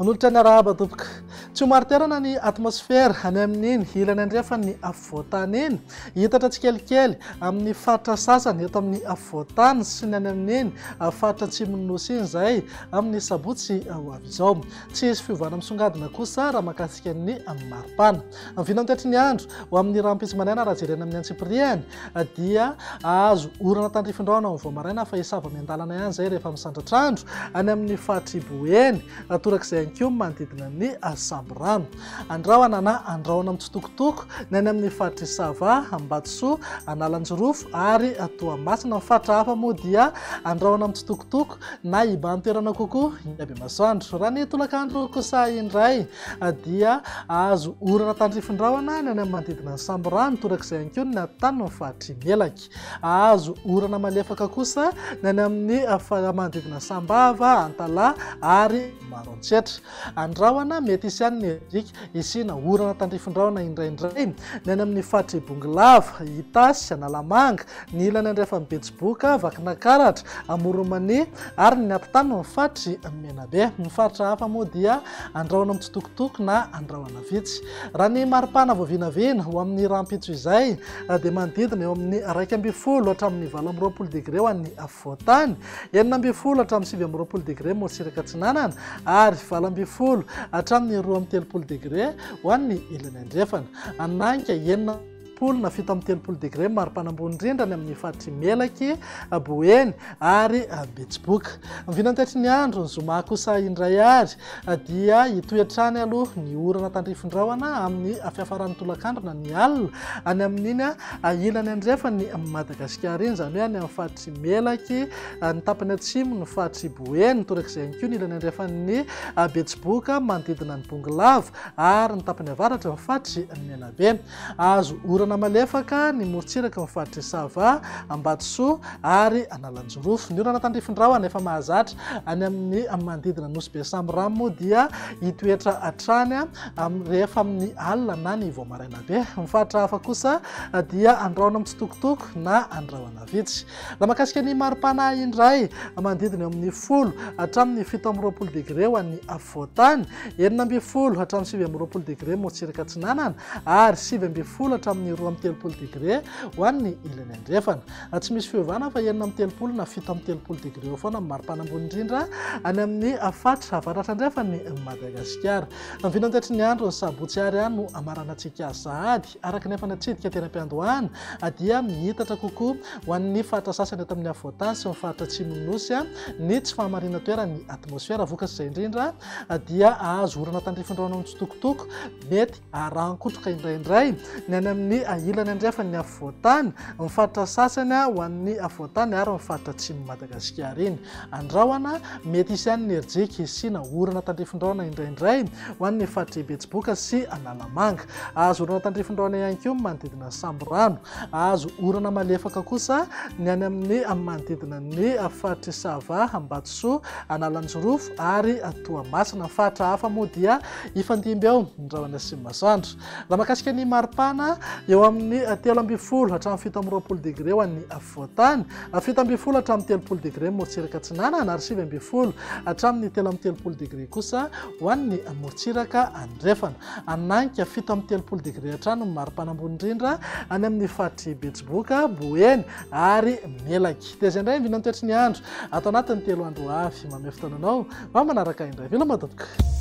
Manolotra ny arahaba tompoko. Tsy ho maro toerana ny atmosfera any amin'iny ilany andrefa ny afovoantany iny. Hitatra tsikelikely amin'ny faritra sasany eto amin'ny afovoantany sy ny any amin'iny faritra atsimon'ny nosy iny izay amin'ny sabotsy ho avy izao. Tsy hisy fiovana misongadina kosa raha mahakasika ny amin'ny maripana. Amin'ny vina mitratry ny andro ho amin'ny rampitsy manaina raha jerena amin'ny antsipiriany dia azo orana tandrifindraona amin'ny voamaraina fa hisava miandalana ihany izay rehefa misandratr'andro any amin'ny faritry Boeny torak'izay ihany koa manodidina ny Samborano. Andrahoana na andrahoana mitsitokotoko ny any amin'ny faritry Sava, Ambatsoa, Analanjorofo ary Toamasina. Ny faritra hafa moa dia andrahoana mitsitokotoko na iban'ny toerana kokoa iny Abeamasoandro. Raha ny tolakandro kosa indray dia azo orana tandrifindraona ny any amin'ny manodidina ny Samborano torak'izay ihany koa ny tany ny faritry Melaky. Azo orana malefaka kosa ny any amin'ny manodidina Sambava, Antala ary Maroantsetra. Andrahoana mety isy ihany ny erika isina orana tandrifindraona indraindray ny any amin'ny faritry Bongolava, Itasy, Analamanga, ny ilany andrefa ny Betsiboka, Vakinakaratra, Amoromania ary ny atitany ny faritry Menabe. Ny faritra hafa moa dia andrahoana mitsitokotoko na andrahoana vitsy. Raha ny maripana voavinavina ho amin'ny rampitso izay dia manodidina eo amin'ny 2.20 hatramin'ny 4.20 degré ho an'ny afovoantany, 9.20 hatramin'ny 7.20 degré moatsiraka atsinanana ary 8.20 hatramin'ny 2.30 degré ho an'ny ilany andrefana. Ananka 9 na fito amin'ny 30 degré maripana ambony indrindra ny amin'ny faritry Melaky, Boeny ary Betsiboka. Amin'ny vina mitratry ny andro ny zoma kosa indray ary dia hitoetrany aloha ny orana tandrifindraona amin'ny fiafaran'ny tolakandro na ny alina any amin'iny ilany andrefa ny Madagasikara iny, izany hoe any amin'ny faritry Melaky, ny tapany atsimo ny faritry Boeny torak'izay ihany koa ny ilany andrefa ny Betsiboka manodidina ny Bongolava ary ny tapany avaratra ny faritry Menabe. Azo orana malefaka ny morotsiraka ny faritry Sava, Ambatsoa ary Analanjorofo. Ny orana tandrifindraona efa mahazatra any amin'ny manodidina nosy be Samborano moa dia hitoetra hatrany rehefa amin'ny alina na ny voamaraina be. Ny faritra hafa kosa dia andrahoana mitsitokotoko na andrahoana vitsy. Raha mahakasika ny maripana indray manodidina eo amin'ny 10 hatramin'ny 7.20 degré ho an'ny afovoantany, 9.20 hatramin'ny 7.20 degré moatsiraka atsinanana ary 7.20 hatramin'ny 2.30 degré ho an'ny ilany andrefana. Tsy misy fiovana fa 9.30 na 7.30 degré eo foana maripana ambony indrindra any amin'ny faritra avaratra andrefany Madagasikara. Amin'ny vina mitratry ny andro ny sabotsy ary ihany no amarana antsika sahady araka nefa natsidika teny am-piandohana dia mihitatra kokoa ho an'ny faritra sasany eto amin'ny afovoantany sy ny faritra atsimon'ny nosy ny tsy fahamarina toerany atmosfera. Vokatr'izay indrindra dia azo orana tandrifindraona mitsitokotoko mety arankotroka indraindray ny any amin'ny ilany andrefa ny afovoantany, ny faritra sasany ho an'ny afovoantany ary ny faritra atsimon'ny Madagasikara iny. Andrahoana mety isy ihany ny erjika isina orana tandrifindraona indraindray ho an'ny faritry Betsiboka sy Analamanga. Azo orana tandrifindraona ihany koa manodidina Samborano. Azo orana malefaka kosa ny any amin'ny manodidina ny faritry Sava, Ambatsoa, Analanjorofo ary Toamasina. Faritra hafa moa dia ifandimby eo ndrahoana sy masoandro. Raha mahakasika ny maripana eo amin'ny 3.20 hatramin'ny 7.20 degré ho an'ny afovoantany, 7.20 hatramin'ny 30 degré moatsiraka atsinanana ary 7.20 hatramin'ny 3.30 degré kosa ho an'ny moatsiraka andrefana. Ananka 7.30 degré hatrany ny maripana ambony indrindra any amin'ny faritry Betsiboka, Boeny ary Melaky. Dia izay indray ny vina mitratry ny andro ato anatin'ny 3 andro avy. Manome fotoananao mba manaraka indray. Veloma tompoko.